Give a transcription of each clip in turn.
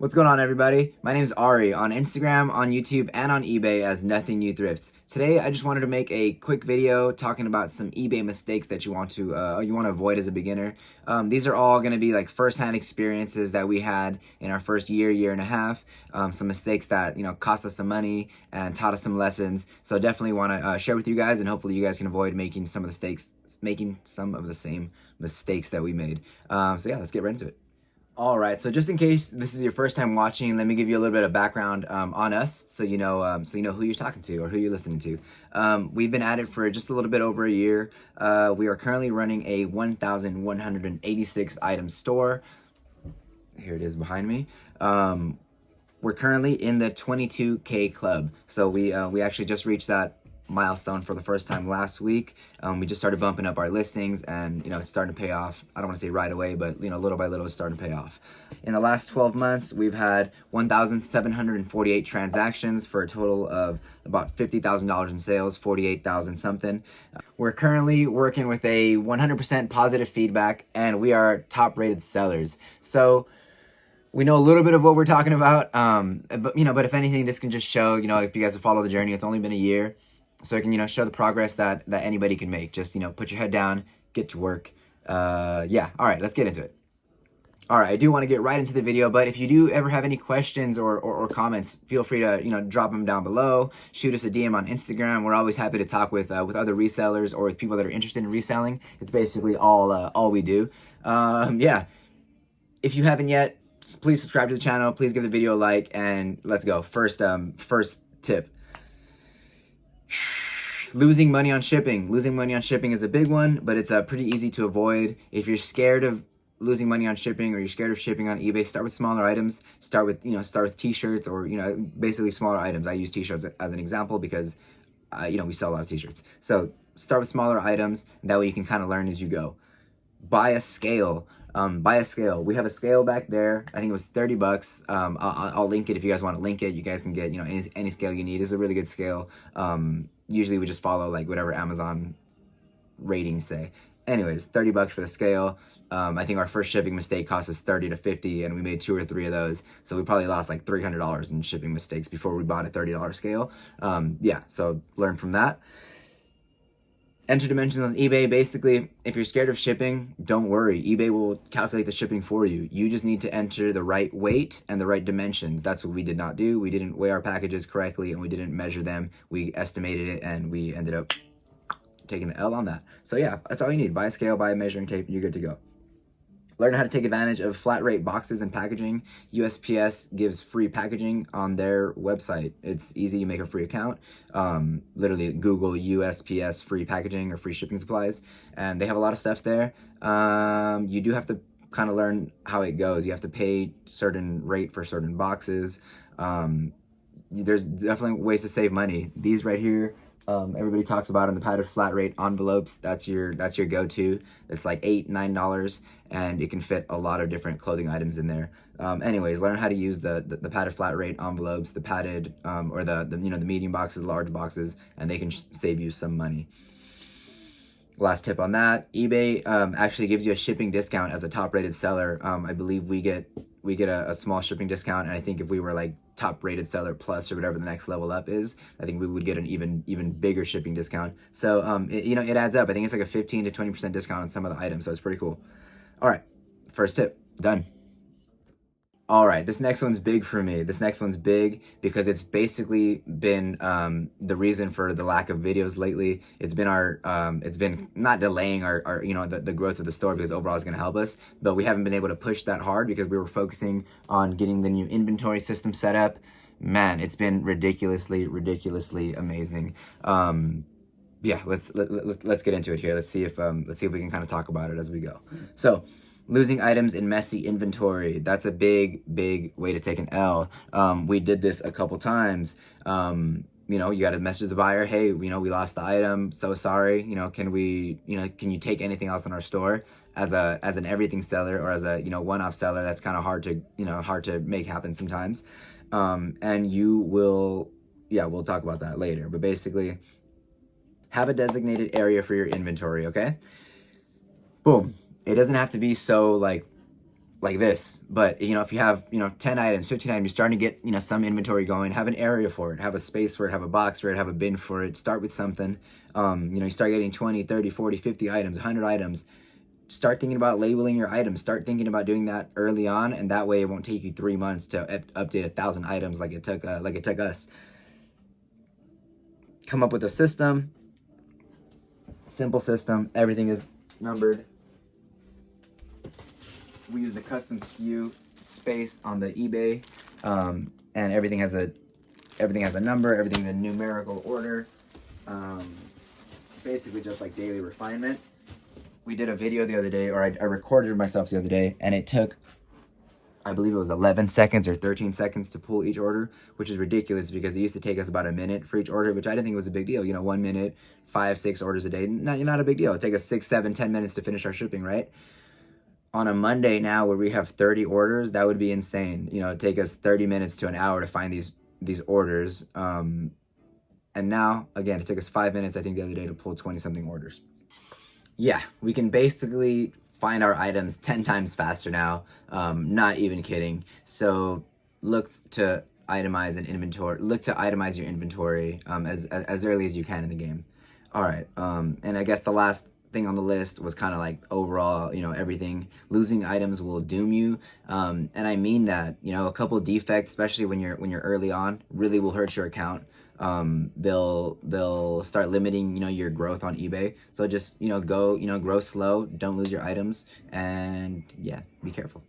What's going on, everybody? My name is Ari, on Instagram, on YouTube, and on eBay as Nothing New Thrifts. Today, I just wanted to make a quick video talking about some eBay mistakes that you want to avoid as a beginner. These are all going to be like first-hand experiences that we had in our first year and a half. Some mistakes that cost us some money and taught us some lessons. So definitely want to share with you guys, and hopefully you guys can avoid making some of the same mistakes that we made. So yeah, let's get right into it. All right, so just in case this is your first time watching, let me give you a little bit of background on us, so you know who you're talking to or who you're listening to. We've been at it for just a little bit over a year. We are currently running a 1,186 item store. Here it is behind me. We're currently in the 22K club, so we actually just reached that milestone for the first time last week. We just started bumping up our listings, and it's starting to pay off. I don't want to say right away, but little by little it's starting to pay off. In the last 12 months, we've had 1,748 transactions for a total of about $50,000 in sales, 48,000 something. We're currently working with a 100% positive feedback, and we are top rated sellers. So we know a little bit of what we're talking about, but if anything, this can just show, if you guys have followed the journey, it's only been a year. So it can, show the progress that anybody can make. Just, put your head down, get to work. Yeah, all right, let's get into it. All right, I do want to get right into the video, but if you do ever have any questions or comments, feel free to, drop them down below. Shoot us a DM on Instagram. We're always happy to talk with other resellers or with people that are interested in reselling. It's basically all we do. Yeah, if you haven't yet, please subscribe to the channel. Please give the video a like, and let's go. First tip. Losing money on shipping. Losing money on shipping is a big one, but it's pretty easy to avoid. If you're scared of losing money on shipping, or you're scared of shipping on eBay, start with smaller items. Start with t-shirts, or basically smaller items. I use t-shirts as an example because we sell a lot of t-shirts. So start with smaller items, and that way you can kind of learn as you go. Buy a scale. We have a scale back there. I think it was 30 bucks. I'll link it if you guys want to link it. You guys can get any scale you need. It's a really good scale. Usually we just follow like whatever Amazon ratings say. Anyways, 30 bucks for the scale. I think our first shipping mistake cost us 30 to 50, and we made 2 or 3 of those. So we probably lost like $300 in shipping mistakes before we bought a $30 scale. Yeah, so learn from that. Enter dimensions on eBay. Basically, if you're scared of shipping, don't worry. eBay will calculate the shipping for you. You just need to enter the right weight and the right dimensions. That's what we did not do. We didn't weigh our packages correctly, and we didn't measure them. We estimated it, and we ended up taking the L on that. So yeah, that's all you need. Buy a scale, buy a measuring tape, and you're good to go. Learn how to take advantage of flat rate boxes and packaging. USPS gives free packaging on their website. It's easy. You make a free account. Literally Google USPS free packaging or free shipping supplies, and they have a lot of stuff there. You do have to kind of learn how it goes. You have to pay certain rate for certain boxes. There's definitely ways to save money. These right here, everybody talks about in the padded flat rate envelopes. That's your go-to. It's like $8-9, and it can fit a lot of different clothing items in there. Anyways, learn how to use the padded flat rate envelopes, the padded or the medium boxes, large boxes, and they can save you some money. Last tip on that, eBay actually gives you a shipping discount as a top rated seller. I believe we get a small shipping discount, and I think if we were like top rated seller plus or whatever the next level up is, I think we would get an even bigger shipping discount. So it adds up. I think it's like a 15 to 20% discount on some of the items, so it's pretty cool. All right, first tip done. All right, this next one's big for me. This next one's big because it's basically been the reason for the lack of videos lately. It's been not delaying our the growth of the store, because overall it's going to help us, but we haven't been able to push that hard because we were focusing on getting the new inventory system set up. Man, it's been ridiculously amazing. Yeah, let's get into it here. Let's see if we can kind of talk about it as we go. So, losing items in messy inventory. That's a big way to take an L. We did this a couple times. You got to message the buyer, hey, we lost the item, so sorry. Can you take anything else in our store? As an everything seller, or as a one-off seller, that's kind of hard to make happen sometimes. And you will, yeah, we'll talk about that later. But basically, have a designated area for your inventory, okay? Boom. It doesn't have to be so like like this. But if you have 10 items, 15 items, you're starting to get some inventory going. Have an area for it, have a space for it, have a box for it, have a bin for it. Start with something. You start getting 20, 30, 40, 50 items, 100 items. Start thinking about labeling your items. Start thinking about doing that early on, and that way it won't take you 3 months to update 1,000 items like it took us. Come up with a system, simple system. Everything is numbered. We use the custom SKU space on the eBay, and everything has a number. Everything's in numerical order. Basically, just like daily refinement. We did a video the other day, or I recorded myself the other day, and it took, I believe it was 11 seconds or 13 seconds to pull each order, which is ridiculous because it used to take us about a minute for each order, which I didn't think was a big deal. 1 minute, 5, 6 orders a day, not a big deal. It'd take us 6, 7, 10 minutes to finish our shipping, right? On a Monday now where we have 30 orders, that would be insane. It'd take us 30 minutes to an hour to find these orders. And now, again, it took us 5 minutes, I think, the other day to pull 20-something orders. Yeah, we can basically find our items 10 times faster now. Not even kidding. So look to itemize your inventory as early as you can in the game. All right. And I guess the last thing on the list was kind of like overall, everything. Losing items will doom you. And I mean that, a couple defects, especially when you're early on, really will hurt your account. They'll start limiting your growth on eBay. So just grow slow, don't lose your items, and yeah, be careful.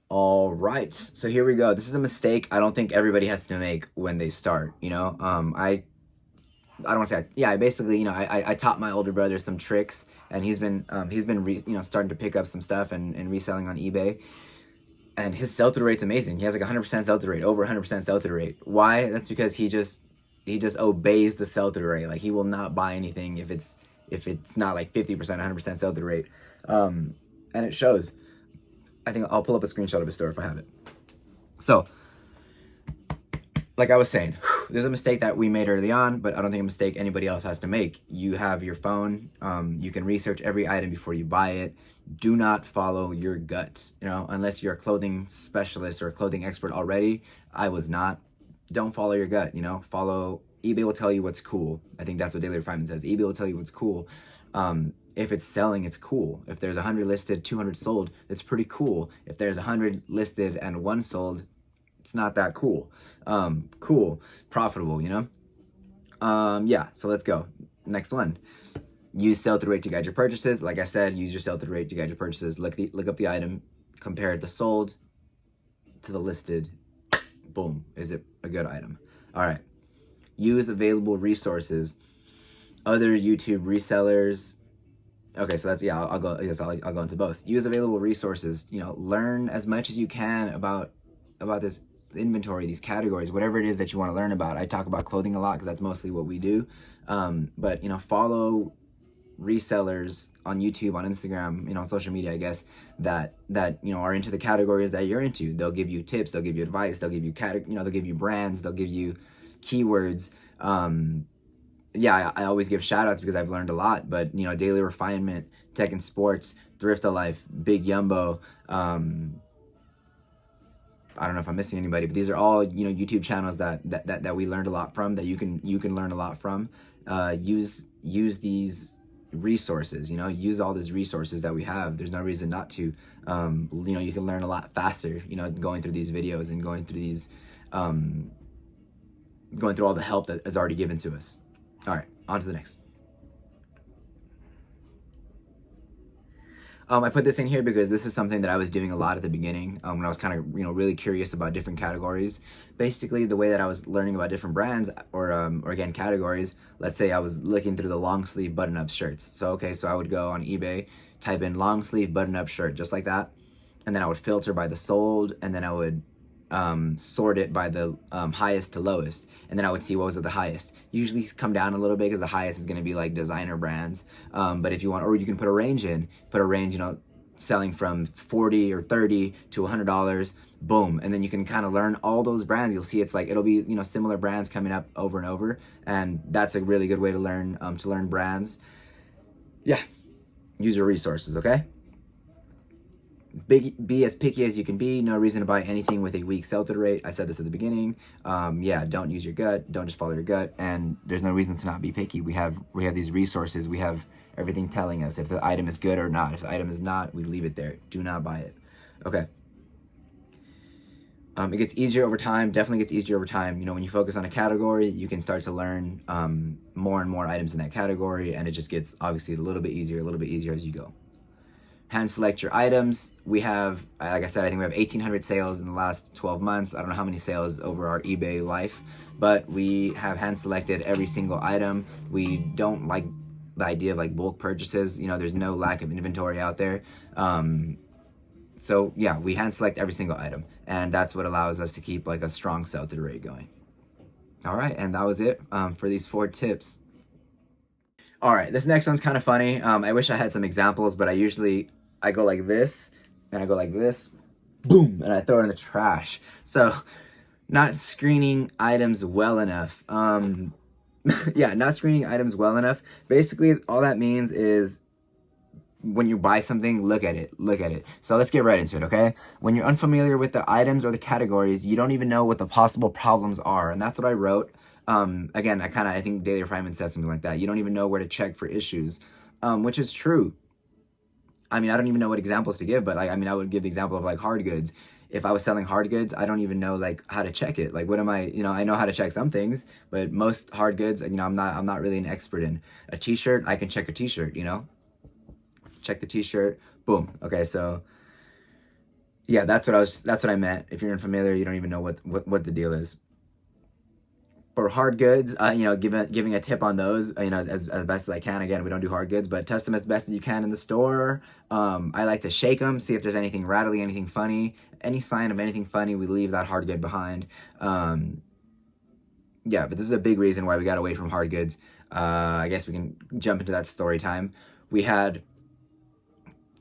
All right, so here we go. This is a mistake I don't think everybody has to make when they start. I don't want to say I basically I taught my older brother some tricks, and he's been starting to pick up some stuff and reselling on eBay. And his sell-through rate's amazing. He has like 100% sell-through rate, over 100% sell-through rate. Why? That's because he just obeys the sell-through rate. Like, he will not buy anything if it's not like 50%, 100% sell-through rate. And it shows. I think I'll pull up a screenshot of his store if I have it. So, like I was saying, there's a mistake that we made early on, but I don't think a mistake anybody else has to make. You have your phone. You can research every item before you buy it. Do not follow your gut, unless you're a clothing specialist or a clothing expert already. I was not. Don't follow your gut, follow. eBay will tell you what's cool. I think that's what Daily Refinement says. eBay will tell you what's cool. If it's selling, it's cool. If there's 100 listed, 200 sold, it's pretty cool. If there's 100 listed and 1 sold, it's not that cool. Cool, profitable, yeah, so let's go. Next one. Use sell-through rate to guide your purchases. Like I said, use your sell-through rate to guide your purchases. Look up the item, compare it to sold to the listed. Boom, is it a good item? All right. Use available resources. Other YouTube resellers. Okay, so that's, yeah, I'll go into both. Use available resources. Learn as much as you can about this inventory, these categories, whatever it is that you want to learn about. I talk about clothing a lot because that's mostly what we do. But follow resellers on YouTube, on Instagram, on social media, I guess, that are into the categories that you're into. They'll give you tips, they'll give you advice, they'll give you they'll give you brands, they'll give you keywords. Yeah, I always give shout outs because I've learned a lot, but Daily Refinement, Tech and Sports, Thrift of Life, Big Yumbo, I don't know if I'm missing anybody, but these are all YouTube channels that we learned a lot from, that you can learn a lot from. Use these resources, use all these resources that we have. There's no reason not to. You can learn a lot faster, going through these videos and going through all the help that is already given to us. All right, on to the next. I put this in here because this is something that I was doing a lot at the beginning, when I was kind of really curious about different categories. Basically, the way that I was learning about different brands or again categories. Let's say I was looking through the long sleeve button up shirts. So I would go on eBay, type in long sleeve button up shirt, just like that, and then I would filter by the sold, and then I would sort it by the highest to lowest, and then I would see what was at the highest. Usually come down a little bit because the highest is going to be like designer brands, but if you want, or you can put a range, selling from $40 or $30 to $100, boom, and then you can kind of learn all those brands. You'll see it'll be similar brands coming up over and over, and that's a really good way to learn brands. Yeah, use your resources, okay? be as picky as you can be. No reason to buy anything with a weak sell-through rate. I said this at the beginning. Yeah, don't use your gut. Don't just follow your gut. And there's no reason to not be picky. We have these resources. We have everything telling us if the item is good or not. If the item is not, we leave it there. Do not buy it. Okay. It gets easier over time. Definitely gets easier over time. You know, when you focus on a category, you can start to learn more and more items in that category, and it just gets obviously a little bit easier as you go. Hand select your items. We have, like I said, I think we have 1,800 sales in the last 12 months. I don't know how many sales over our eBay life, but we have hand selected every single item. We don't like the idea of like bulk purchases. You know, there's no lack of inventory out there. So yeah, we hand select every single item, and that's what allows us to keep like a strong sell-through rate going. All right, and that was it for these 4 tips. All right, this next one's kind of funny. I wish I had some examples, but I go like this, and I go like this, boom, and I throw it in the trash. So not screening items well enough. Yeah, not screening items well enough. Basically, all that means is when you buy something, look at it. So let's get right into it, okay? When you're unfamiliar with the items or the categories, you don't even know what the possible problems are. And that's what I wrote. Again, I think Daily Refinement says something like that. You don't even know where to check for issues, which is true. I mean, I don't even know what examples to give, but like, I mean, I would give the example of like hard goods. If I was selling hard goods, I don't even know like how to check it. Like, what am I, you know, I know how to check some things, but most hard goods, you know, I'm not really an expert in. A t-shirt, I can check a t-shirt, you know? Check the t-shirt, boom. Okay, so yeah, that's what I meant. If you're unfamiliar, you don't even know what the deal is. For hard goods, you know, giving a tip on those, you know, as best as I can. Again, we don't do hard goods, but test them as best as you can in the store. I like to shake them, see if there's anything rattly, anything funny, any sign of anything funny. We leave that hard good behind. Yeah, but this is a big reason why we got away from hard goods. I guess we can jump into that story time. We had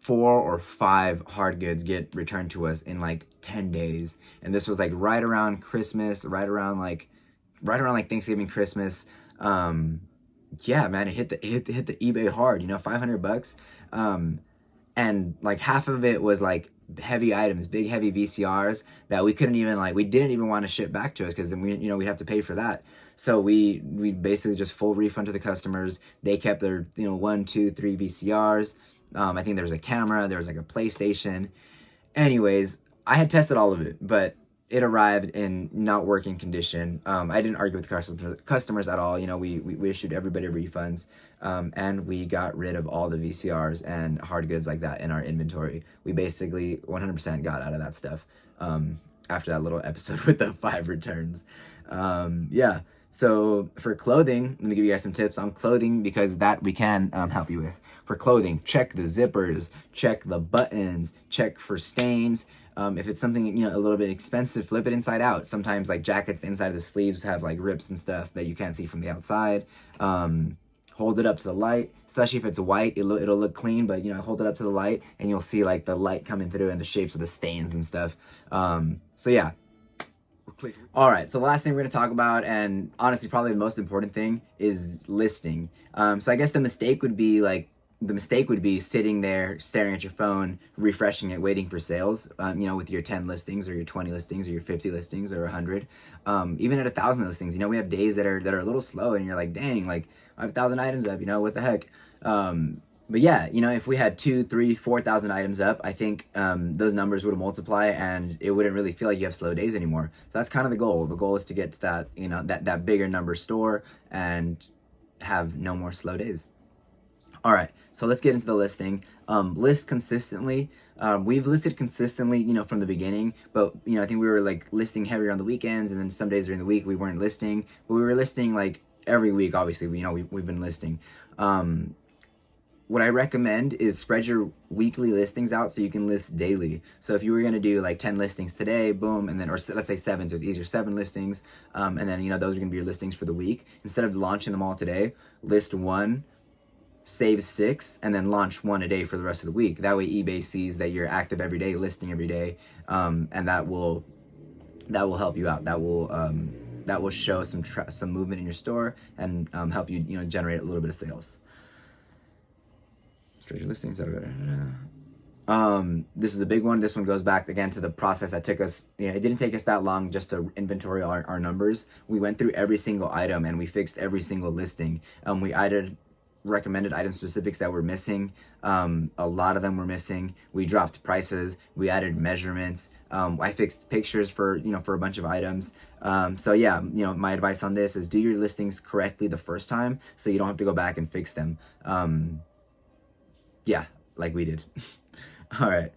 4 or 5 hard goods get returned to us in like 10 days, and this was like right around Christmas, right around like Thanksgiving, Christmas. Yeah, man, it hit the eBay hard, you know, $500. And like half of it was like heavy items, big heavy VCRs that we couldn't even we didn't even want to ship back to us because then we'd have to pay for that. So we basically just full refund to the customers. They kept their 1, 2, 3 VCRs. I think there was a camera, there was like a PlayStation. Anyways, I had tested all of it, but it arrived in not working condition. I didn't argue with customers at all. You know, we issued everybody refunds, and we got rid of all the VCRs and hard goods like that in our inventory. We basically 100% got out of that stuff after that little episode with the 5 returns. Yeah. So for clothing, I'm gonna give you guys some tips on clothing because that we can help you with. For clothing, check the zippers, check the buttons, check for stains. If it's something, a little bit expensive, flip it inside out. Sometimes like jackets, the inside of the sleeves have like rips and stuff that you can't see from the outside. Hold it up to the light, especially if it's white, it'll look clean, but hold it up to the light and you'll see like the light coming through and the shapes of the stains and stuff. So yeah. All right, so the last thing we're going to talk about, and honestly probably the most important thing, is listing. So I guess the mistake would be sitting there staring at your phone, refreshing it, waiting for sales, with your 10 listings or your 20 listings or your 50 listings or 100. Even at 1,000 listings, we have days that are a little slow and you're like, dang, like I have 1,000 items up, what the heck? But yeah, if we had 2, 3, 4,000 items up, I think those numbers would multiply and it wouldn't really feel like you have slow days anymore. So that's kind of the goal. The goal is to get to that, that bigger number store and have no more slow days. All right, so let's get into the listing. List consistently. We've listed consistently, from the beginning, but I think we were like listing heavier on the weekends, and then some days during the week we weren't listing, but we were listing like every week. Obviously, we've been listing. What I recommend is spread your weekly listings out so you can list daily. So if you were going to do like 10 listings today, boom, and then, or let's say 7, so it's easier, 7 listings, and then, those are going to be your listings for the week. Instead of launching them all today, list 1, save 6, and then launch 1 a day for the rest of the week. That way eBay sees that you're active every day, listing every day, and that will help you out. That will show some movement in your store and help you generate a little bit of sales. Spread your listings out. This is a big one. This one goes back again to the process that took us, it didn't take us that long just to inventory our numbers. We went through every single item and we fixed every single listing. We added recommended item specifics that were missing. A lot of them were missing. We dropped prices. We added measurements. I fixed pictures for a bunch of items. So yeah, my advice on this is do your listings correctly the first time so you don't have to go back and fix them. Yeah, like we did. All right.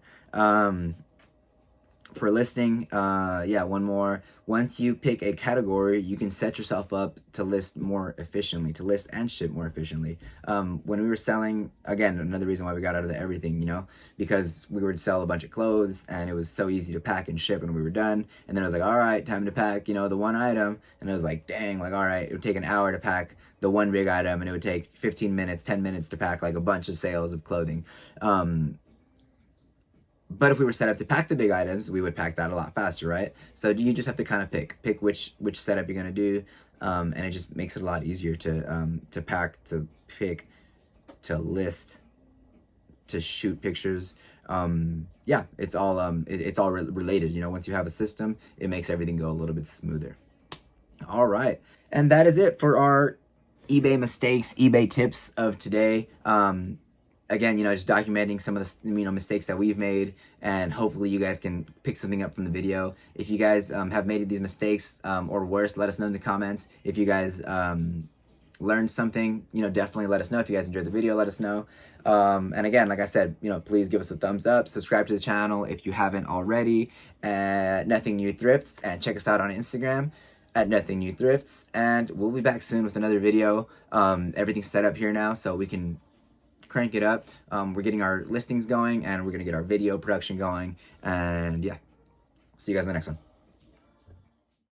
For listing, yeah, one more. Once you pick a category, you can set yourself up to list more efficiently, to list and ship more efficiently. When we were selling, again, another reason why we got out of the everything, because we would sell a bunch of clothes and it was so easy to pack and ship when we were done. And then I was like, all right, time to pack, the one item. And I was like, dang, like, all right, it would take an hour to pack the one big item and it would take 15 minutes, 10 minutes to pack like a bunch of sales of clothing. But if we were set up to pack the big items, we would pack that a lot faster, right? So you just have to kind of pick which setup you're gonna do, and it just makes it a lot easier to pack, to pick, to list, to shoot pictures. Yeah, it's all related. Once you have a system, it makes everything go a little bit smoother. All right, and that is it for our eBay mistakes, eBay tips of today. Again, just documenting some of the, mistakes that we've made, and hopefully you guys can pick something up from the video. If you guys have made these mistakes or worse, let us know in the comments. If you guys learned something, definitely let us know. If you guys enjoyed the video, let us know. And again, like I said, please give us a thumbs up, subscribe to the channel if you haven't already, at Nothing New Thrifts, and check us out on Instagram at Nothing New Thrifts. And we'll be back soon with another video. Everything's set up here now, so we can crank it up. We're getting our listings going, and we're gonna get our video production going, and yeah, see you guys in the next one.